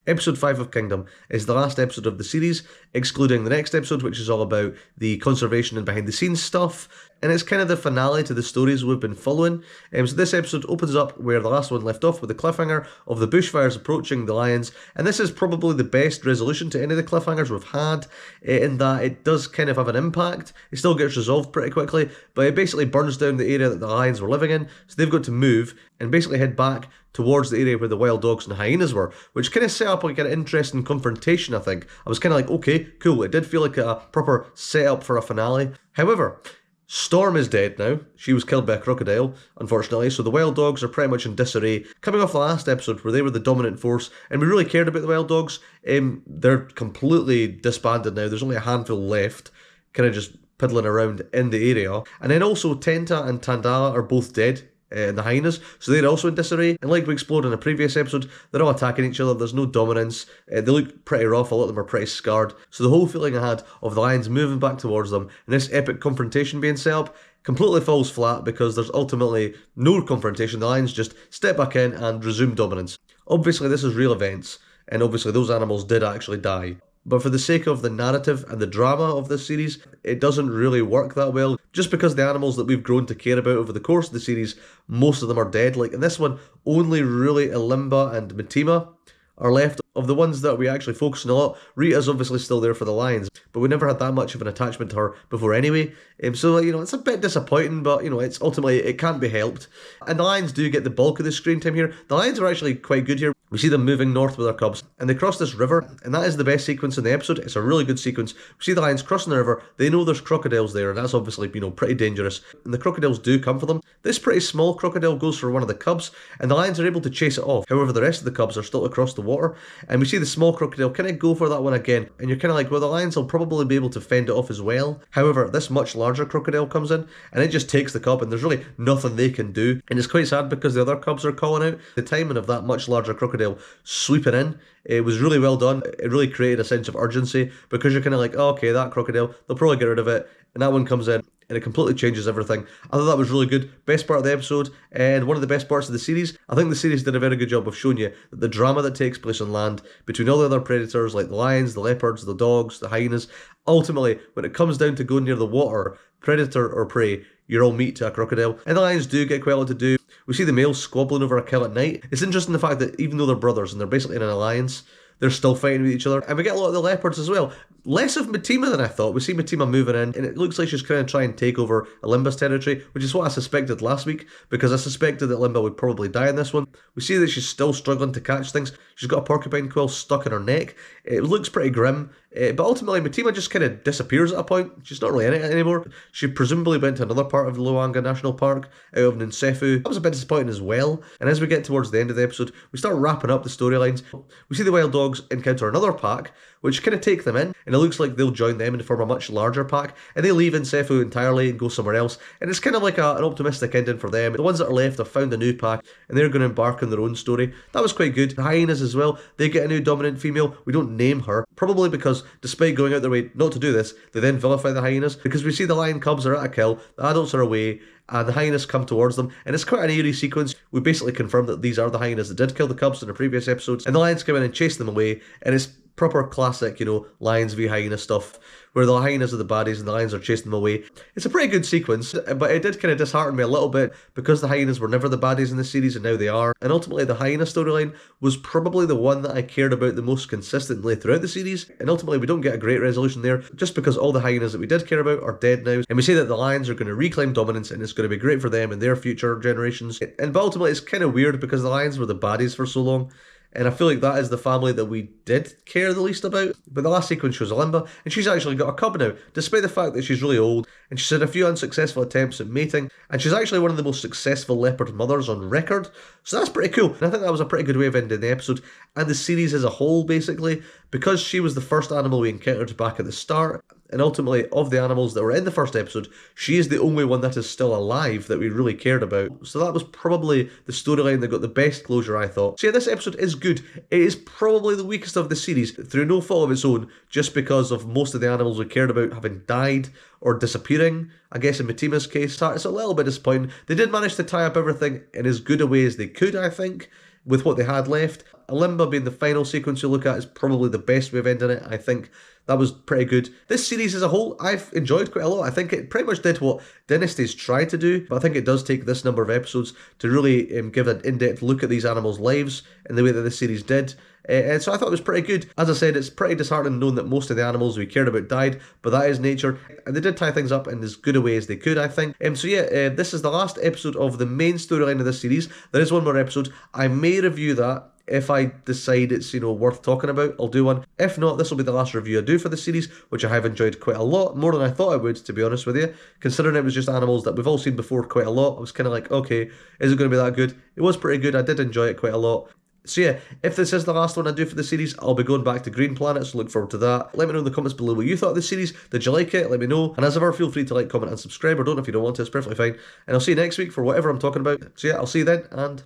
Episode 5 of Kingdom is the last episode of the series, excluding the next episode, which is all about the conservation and behind the scenes stuff, and it's kind of the finale to the stories we've been following. So this episode opens up where the last one left off with the cliffhanger of the bushfires approaching the lions, and this is probably the best resolution to any of the cliffhangers we've had, in that it does kind of have an impact. It still gets resolved pretty quickly, but it basically burns down the area that the lions were living in, so they've got to move and basically head back towards the area where the wild dogs and hyenas were, which kind of set up like an interesting confrontation, I think. I was kind of like, okay, cool. It did feel like a proper setup for a finale. However, Storm is dead now. She was killed by a crocodile, unfortunately, so the wild dogs are pretty much in disarray. Coming off the last episode where they were the dominant force, and we really cared about the wild dogs, they're completely disbanded now. There's only a handful left, kind of just piddling around in the area. And then also Tenta and Tandala are both dead. And the hyenas, so they're also in disarray. And like we explored in a previous episode, they're all attacking each other. There's no dominance. They look pretty rough. A lot of them are pretty scarred. So the whole feeling I had of the lions moving back towards them and this epic confrontation being set up completely falls flat because there's ultimately no confrontation. The lions just step back in and resume dominance. Obviously, this is real events, and obviously those animals did actually die. But for the sake of the narrative and the drama of this series, it doesn't really work that well. Just because the animals that we've grown to care about over the course of the series, most of them are dead. Like in this one, only really Elimba and Matima are left. Of the ones that we actually focus on a lot, Rita's obviously still there for the lions, but we never had that much of an attachment to her before anyway. So, it's a bit disappointing, but, it's ultimately, it can't be helped. And the lions do get the bulk of the screen time here. The lions are actually quite good here. We see them moving north with their cubs, and they cross this river, and that is the best sequence in the episode. It's a really good sequence. We see the lions crossing the river. They know there's crocodiles there, and that's obviously, pretty dangerous. And the crocodiles do come for them. This pretty small crocodile goes for one of the cubs, and the lions are able to chase it off. However, the rest of the cubs are still across the water, and we see the small crocodile kind of go for that one again, and you're kind of like, well, the lions will probably be able to fend it off as well. However, this much larger crocodile comes in, and it just takes the cub, and there's really nothing they can do. And it's quite sad because the other cubs are calling out. The timing of that much larger crocodile sweeping in, it was really well done. It really created a sense of urgency because you're kind of like, oh, okay, that crocodile, they'll probably get rid of it, and that one comes in, and it completely changes everything. I thought that was really good. Best part of the episode, and one of the best parts of the series. I think the series did a very good job of showing you that the drama that takes place on land between all the other predators like the lions, the leopards, the dogs, the hyenas, ultimately, when it comes down to going near the water, predator or prey, you're all meat to a crocodile. And the lions do get quite a lot to do. We see the males squabbling over a kill at night. It's interesting the fact that even though they're brothers and they're basically in an alliance, they're still fighting with each other. And we get a lot of the leopards as well. Less of Matima than I thought. We see Matima moving in, and it looks like she's going to try and take over Elimba's territory, which is what I suspected last week, because I suspected that Elimba would probably die in this one. We see that she's still struggling to catch things. She's got a porcupine quill stuck in her neck. It looks pretty grim, but ultimately Matima just kind of disappears at a point. She's not really in it anymore. She presumably went to another part of the Luanga National Park, out of Nsefu. That was a bit disappointing as well. And as we get towards the end of the episode, we start wrapping up the storylines. We see the wild dogs encounter another pack, which kind of take them in, and it looks like they'll join them and form a much larger pack, and they leave Nsefu entirely and go somewhere else, and it's kind of like an optimistic ending for them. The ones that are left have found a new pack, and they're going to embark on their own story. That was quite good. The hyenas as well, they get a new dominant female. We don't name her, probably because despite going out their way not to do this, they then vilify the hyenas, because we see the lion cubs are at a kill, the adults are away, and the hyenas come towards them, and it's quite an eerie sequence. We basically confirmed that these are the hyenas that did kill the cubs in the previous episodes, and the lions come in and chase them away, and it's proper classic, lions v hyena stuff, where the hyenas are the baddies and the lions are chasing them away. It's a pretty good sequence, but it did kind of dishearten me a little bit because the hyenas were never the baddies in the series and now they are. And ultimately the hyena storyline was probably the one that I cared about the most consistently throughout the series, and ultimately we don't get a great resolution there just because all the hyenas that we did care about are dead now, and we say that the lions are going to reclaim dominance and it's going to be great for them and their future generations. But ultimately it's kind of weird because the lions were the baddies for so long, and I feel like that is the family that we did care the least about. But the last sequence shows Elimba, and she's actually got a cub now, despite the fact that she's really old, and she's had a few unsuccessful attempts at mating, and she's actually one of the most successful leopard mothers on record. So that's pretty cool, and I think that was a pretty good way of ending the episode, and the series as a whole, basically, because she was the first animal we encountered back at the start, and ultimately, of the animals that were in the first episode, she is the only one that is still alive that we really cared about. So that was probably the storyline that got the best closure, I thought. So yeah, this episode is good. It is probably the weakest of the series, through no fault of its own, just because of most of the animals we cared about having died or disappearing. I guess in Matima's case, it's a little bit disappointing. They did manage to tie up everything in as good a way as they could, I think. with what they had left. Alimba being the final sequence you look at is probably the best way of ending it. I think that was pretty good. This series as a whole, I've enjoyed quite a lot. I think it pretty much did what Dynasty's tried to do, but I think it does take this number of episodes to really give an in-depth look at these animals' lives in the way that this series did. And so I thought it was pretty good. As I said, it's pretty disheartening knowing that most of the animals we cared about died, but that is nature. And they did tie things up in as good a way as they could, I think. So yeah, this is the last episode of the main storyline of this series. There is one more episode. I may review that. If I decide it's, worth talking about, I'll do one. If not, this will be the last review I do for the series, which I have enjoyed quite a lot, more than I thought I would, to be honest with you. Considering it was just animals that we've all seen before quite a lot, I was kind of like, okay, is it going to be that good? It was pretty good. I did enjoy it quite a lot. So yeah, if this is the last one I do for the series, I'll be going back to Green Planet, so look forward to that. Let me know in the comments below what you thought of the series. Did you like it? Let me know. And as ever, feel free to like, comment, and subscribe, or don't if you don't want to. It's perfectly fine. And I'll see you next week for whatever I'm talking about. So yeah, I'll see you then, and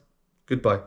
goodbye.